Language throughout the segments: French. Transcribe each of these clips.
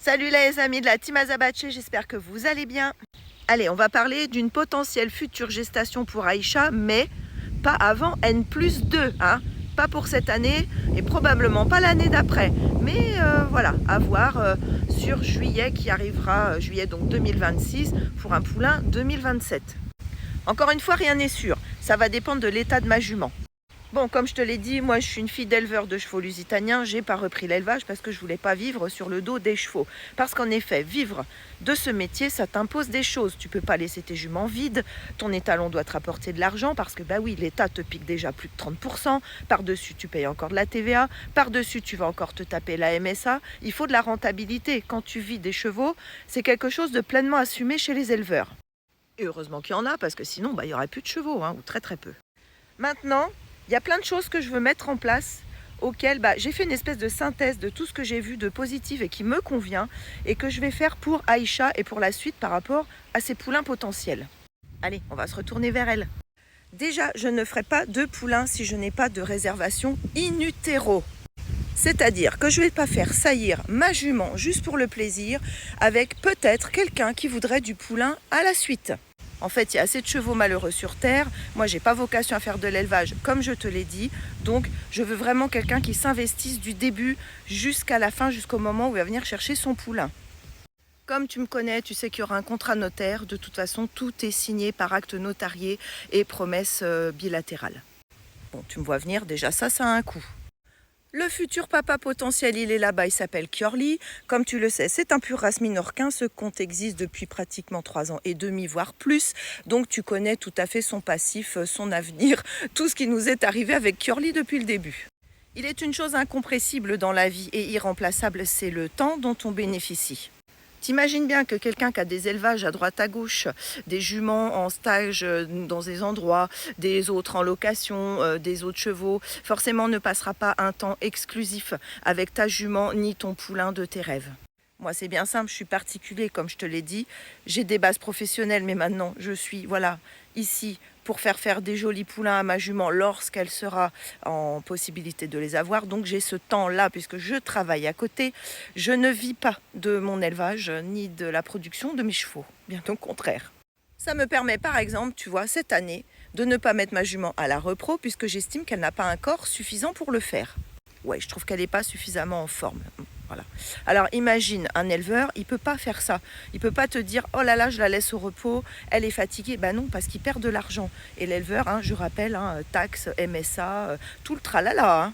Salut les amis de la Team Azabache, j'espère que vous allez bien. Allez, on va parler d'une potentielle future gestation pour Aïcha, mais pas avant N+2, hein. Pas pour cette année et probablement pas l'année d'après. Mais voilà, à voir sur juillet qui arrivera, juillet donc 2026, pour un poulain 2027. Encore une fois, rien n'est sûr. Ça va dépendre de l'état de ma jument. Bon, comme je te l'ai dit, moi je suis une fille d'éleveur de chevaux lusitaniens. J'ai pas repris l'élevage parce que je voulais pas vivre sur le dos des chevaux. Parce qu'en effet, vivre de ce métier, ça t'impose des choses. Tu peux pas laisser tes juments vides. Ton étalon doit te rapporter de l'argent parce que bah oui, l'État te pique déjà plus de 30%. Par-dessus, tu payes encore de la TVA. Par-dessus, tu vas encore te taper la MSA. Il faut de la rentabilité. Quand tu vis des chevaux, c'est quelque chose de pleinement assumé chez les éleveurs. Et heureusement qu'il y en a parce que sinon, bah, il y aurait plus de chevaux, hein, ou très très peu. Maintenant, il y a plein de choses que je veux mettre en place auxquelles j'ai fait une espèce de synthèse de tout ce que j'ai vu de positif et qui me convient et que je vais faire pour Aïcha et pour la suite par rapport à ses poulains potentiels. Allez, on va se retourner vers elle. Déjà, je ne ferai pas de poulain si je n'ai pas de réservation in utero. C'est-à-dire que je ne vais pas faire saillir ma jument juste pour le plaisir avec peut-être quelqu'un qui voudrait du poulain à la suite. En fait, il y a assez de chevaux malheureux sur Terre. Moi, j'ai pas vocation à faire de l'élevage, comme je te l'ai dit. Donc, je veux vraiment quelqu'un qui s'investisse du début jusqu'à la fin, jusqu'au moment où il va venir chercher son poulain. Comme tu me connais, tu sais qu'il y aura un contrat notaire. De toute façon, tout est signé par acte notarié et promesse bilatérale. Bon, tu me vois venir, déjà ça a un coût. Le futur papa potentiel, il est là-bas, il s'appelle Kiorli. Comme tu le sais, c'est un pur race minorquin. Ce conte existe depuis pratiquement 3 ans et demi, voire plus. Donc tu connais tout à fait son passif, son avenir, tout ce qui nous est arrivé avec Kiorli depuis le début. Il est une chose incompressible dans la vie et irremplaçable, c'est le temps dont on bénéficie. T'imagines bien que quelqu'un qui a des élevages à droite à gauche, des juments en stage dans des endroits, des autres en location, des autres chevaux, forcément ne passera pas un temps exclusif avec ta jument ni ton poulain de tes rêves. Moi, c'est bien simple, je suis particulier, comme je te l'ai dit. J'ai des bases professionnelles, mais maintenant, je suis ici pour faire des jolis poulains à ma jument lorsqu'elle sera en possibilité de les avoir. Donc, j'ai ce temps-là, puisque je travaille à côté. Je ne vis pas de mon élevage, ni de la production de mes chevaux. Bien au contraire. Ça me permet, par exemple, tu vois, cette année, de ne pas mettre ma jument à la repro, puisque j'estime qu'elle n'a pas un corps suffisant pour le faire. Ouais, je trouve qu'elle n'est pas suffisamment en forme. Voilà. Alors imagine un éleveur, il ne peut pas faire ça. Il ne peut pas te dire « Oh là là, je la laisse au repos, elle est fatiguée ». Ben non, parce qu'il perd de l'argent. Et l'éleveur, je rappelle, taxes, MSA, tout le tralala.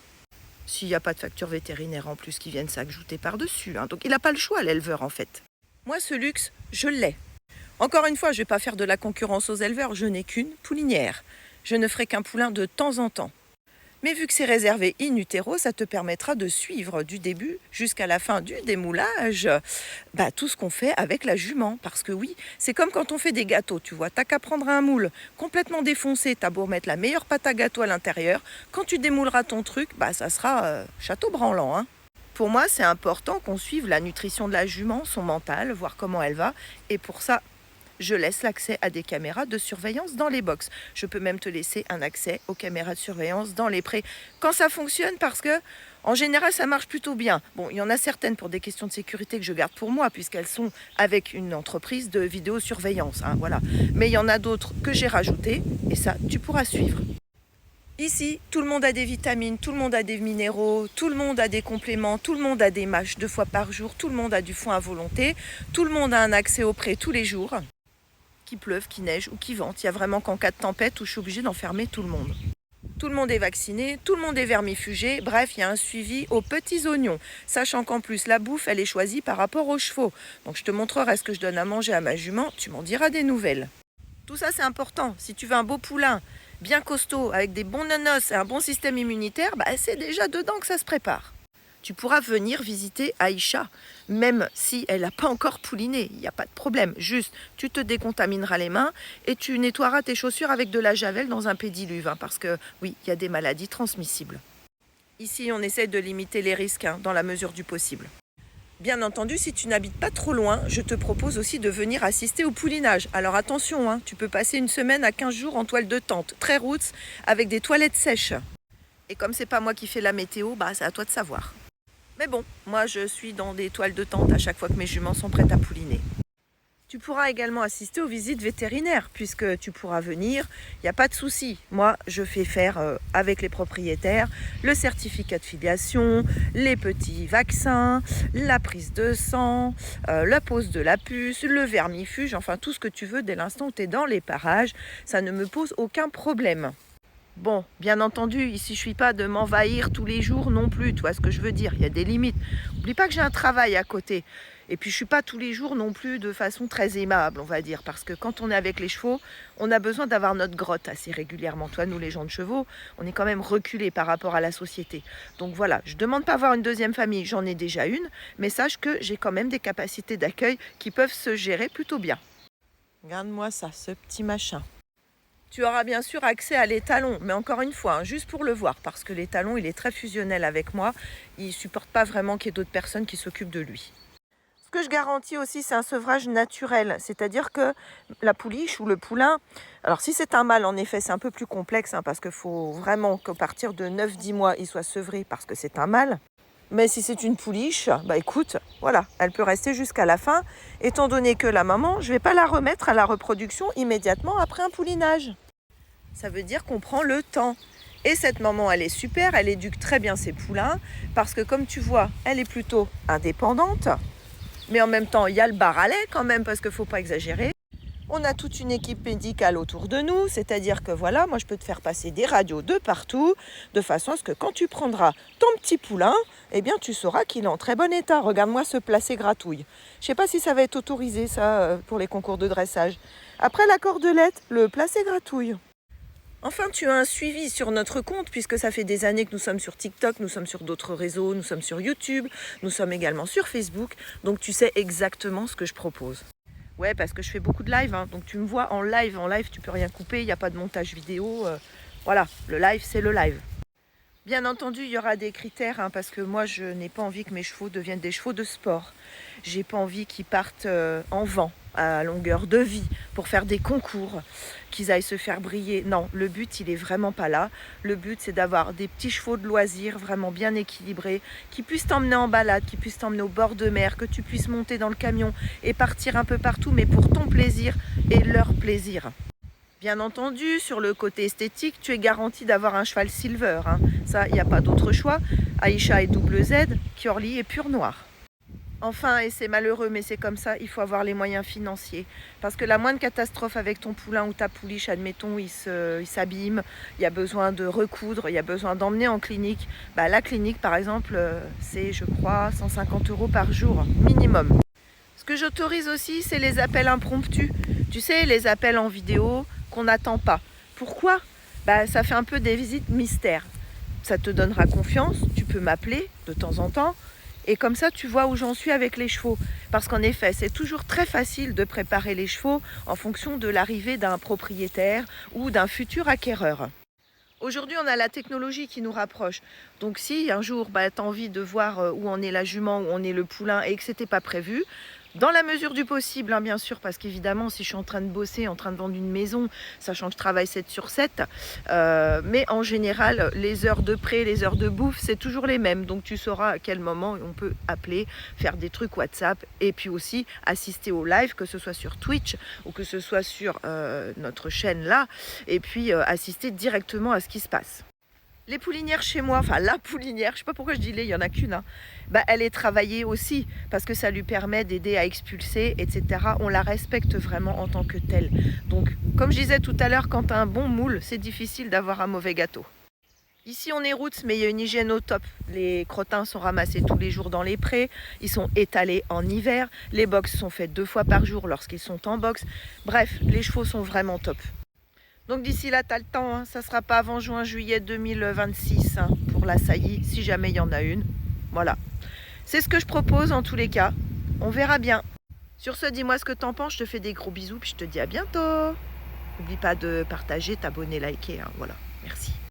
S'il n'y a pas de facture vétérinaire en plus qui viennent s'ajouter par-dessus. Donc il n'a pas le choix, l'éleveur, en fait. Moi, ce luxe, je l'ai. Encore une fois, je ne vais pas faire de la concurrence aux éleveurs, je n'ai qu'une poulinière. Je ne ferai qu'un poulain de temps en temps. Mais vu que c'est réservé in utero, ça te permettra de suivre du début jusqu'à la fin du démoulage tout ce qu'on fait avec la jument. Parce que oui, c'est comme quand on fait des gâteaux, tu vois. T'as qu'à prendre un moule complètement défoncé, t'as beau mettre la meilleure pâte à gâteau à l'intérieur. Quand tu démouleras ton truc, ça sera château branlant, hein. Pour moi, c'est important qu'on suive la nutrition de la jument, son mental, voir comment elle va. Et pour ça, je laisse l'accès à des caméras de surveillance dans les box. Je peux même te laisser un accès aux caméras de surveillance dans les prés. Quand ça fonctionne, parce que en général, ça marche plutôt bien. Bon, il y en a certaines pour des questions de sécurité que je garde pour moi, puisqu'elles sont avec une entreprise de vidéosurveillance. Voilà. Mais il y en a d'autres que j'ai rajoutées, et ça, tu pourras suivre. Ici, tout le monde a des vitamines, tout le monde a des minéraux, tout le monde a des compléments, tout le monde a des mâches 2 fois par jour, tout le monde a du foin à volonté, tout le monde a un accès au pré tous les jours. Qu'il pleuve, qu'il neige ou qu'il vente. Il y a vraiment qu'en cas de tempête où je suis obligée d'enfermer tout le monde. Tout le monde est vacciné, tout le monde est vermifugé, bref, il y a un suivi aux petits oignons. Sachant qu'en plus, la bouffe, elle est choisie par rapport aux chevaux. Donc je te montrerai ce que je donne à manger à ma jument, tu m'en diras des nouvelles. Tout ça, c'est important. Si tu veux un beau poulain, bien costaud, avec des bons nonos et un bon système immunitaire, c'est déjà dedans que ça se prépare. Tu pourras venir visiter Aïcha, même si elle n'a pas encore pouliné, il n'y a pas de problème. Juste, tu te décontamineras les mains et tu nettoieras tes chaussures avec de la javel dans un pédiluve, parce que oui, il y a des maladies transmissibles. Ici, on essaie de limiter les risques dans la mesure du possible. Bien entendu, si tu n'habites pas trop loin, je te propose aussi de venir assister au poulinage. Alors attention, tu peux passer une semaine à 15 jours en toile de tente, très roots, avec des toilettes sèches. Et comme c'est pas moi qui fais la météo, c'est à toi de savoir. Mais bon, moi je suis dans des toiles de tente à chaque fois que mes juments sont prêtes à pouliner. Tu pourras également assister aux visites vétérinaires puisque tu pourras venir, il n'y a pas de souci. Moi, je fais faire avec les propriétaires le certificat de filiation, les petits vaccins, la prise de sang, la pose de la puce, le vermifuge, enfin tout ce que tu veux dès l'instant où tu es dans les parages. Ça ne me pose aucun problème. Bon, bien entendu, il ne suffit pas de m'envahir tous les jours non plus, tu vois ce que je veux dire, il y a des limites. N'oublie pas que j'ai un travail à côté. Et puis je ne suis pas tous les jours non plus de façon très aimable, on va dire, parce que quand on est avec les chevaux, on a besoin d'avoir notre grotte assez régulièrement. Toi, nous les gens de chevaux, on est quand même reculés par rapport à la société. Donc voilà, je ne demande pas avoir une deuxième famille, j'en ai déjà une, mais sache que j'ai quand même des capacités d'accueil qui peuvent se gérer plutôt bien. Regarde-moi ça, ce petit machin. Tu auras bien sûr accès à l'étalon, mais encore une fois, hein, juste pour le voir, parce que l'étalon, il est très fusionnel avec moi. Il ne supporte pas vraiment qu'il y ait d'autres personnes qui s'occupent de lui. Ce que je garantis aussi, c'est un sevrage naturel, c'est-à-dire que la pouliche ou le poulain, alors si c'est un mâle, en effet, c'est un peu plus complexe, hein, parce qu'il faut vraiment qu'à partir de 9-10 mois, il soit sevré parce que c'est un mâle. Mais si c'est une pouliche, bah écoute, voilà, elle peut rester jusqu'à la fin, étant donné que la maman, je ne vais pas la remettre à la reproduction immédiatement après un poulinage. Ça veut dire qu'on prend le temps. Et cette maman, elle est super, elle éduque très bien ses poulains, parce que comme tu vois, elle est plutôt indépendante, mais en même temps, il y a le bar à lait quand même, parce qu'il ne faut pas exagérer. On a toute une équipe médicale autour de nous, c'est-à-dire que voilà, moi je peux te faire passer des radios de partout, de façon à ce que quand tu prendras ton petit poulain, eh bien tu sauras qu'il est en très bon état. Regarde-moi ce placé gratouille. Je ne sais pas si ça va être autorisé ça pour les concours de dressage. Après la cordelette, le placé gratouille. Enfin, tu as un suivi sur notre compte puisque ça fait des années que nous sommes sur TikTok, nous sommes sur d'autres réseaux, nous sommes sur YouTube, nous sommes également sur Facebook. Donc tu sais exactement ce que je propose. Ouais, parce que je fais beaucoup de live, hein, donc tu me vois en live, tu peux rien couper, il n'y a pas de montage vidéo. Voilà, le live, c'est le live. Bien entendu, il y aura des critères, hein, parce que moi, je n'ai pas envie que mes chevaux deviennent des chevaux de sport. J'ai pas envie qu'ils partent en vent à longueur de vie pour faire des concours, qu'ils aillent se faire briller. Non, le but, il est vraiment pas là. Le but, c'est d'avoir des petits chevaux de loisirs vraiment bien équilibrés, qui puissent t'emmener en balade, qui puissent t'emmener au bord de mer, que tu puisses monter dans le camion et partir un peu partout, mais pour ton plaisir et leur plaisir. Bien entendu, sur le côté esthétique, tu es garanti d'avoir un cheval silver. Hein. Ça, il n'y a pas d'autre choix. Aïcha est double Z, Kiorli est pur noir. Enfin, et c'est malheureux, mais c'est comme ça, il faut avoir les moyens financiers. Parce que la moindre catastrophe avec ton poulain ou ta pouliche, admettons, il s'abîme, il y a besoin de recoudre, il y a besoin d'emmener en clinique. Bah, la clinique, par exemple, c'est, je crois, 150 € par jour, minimum. Ce que j'autorise aussi, c'est les appels impromptus. Tu sais, les appels en vidéo qu'on n'attend pas. Pourquoi ? Bah, ça fait un peu des visites mystères. Ça te donnera confiance, tu peux m'appeler de temps en temps. Et comme ça, tu vois où j'en suis avec les chevaux. Parce qu'en effet, c'est toujours très facile de préparer les chevaux en fonction de l'arrivée d'un propriétaire ou d'un futur acquéreur. Aujourd'hui, on a la technologie qui nous rapproche. Donc si un jour, tu as envie de voir où en est la jument, où en est le poulain et que ce n'était pas prévu, dans la mesure du possible, hein, bien sûr, parce qu'évidemment, si je suis en train de bosser, en train de vendre une maison, sachant que je travaille 7 sur 7, mais en général, les heures de prêt, les heures de bouffe, c'est toujours les mêmes. Donc tu sauras à quel moment on peut appeler, faire des trucs WhatsApp et puis aussi assister au live, que ce soit sur Twitch ou que ce soit sur notre chaîne là, et puis assister directement à ce qui se passe. Les poulinières chez moi, enfin la poulinière, je ne sais pas pourquoi je dis les, il n'y en a qu'une, hein, elle est travaillée aussi parce que ça lui permet d'aider à expulser, etc. On la respecte vraiment en tant que telle. Donc, comme je disais tout à l'heure, quand tu as un bon moule, c'est difficile d'avoir un mauvais gâteau. Ici, on est roots, mais il y a une hygiène au top. Les crottins sont ramassés tous les jours dans les prés, ils sont étalés en hiver, les box sont faites 2 fois par jour lorsqu'ils sont en box. Bref, les chevaux sont vraiment top. Donc d'ici là, tu as le temps, hein. Ça ne sera pas avant juin-juillet 2026 hein, pour la saillie, si jamais il y en a une. Voilà. C'est ce que je propose en tous les cas. On verra bien. Sur ce, dis-moi ce que t'en penses. Je te fais des gros bisous, puis je te dis à bientôt. N'oublie pas de partager, t'abonner, liker. Hein. Voilà. Merci.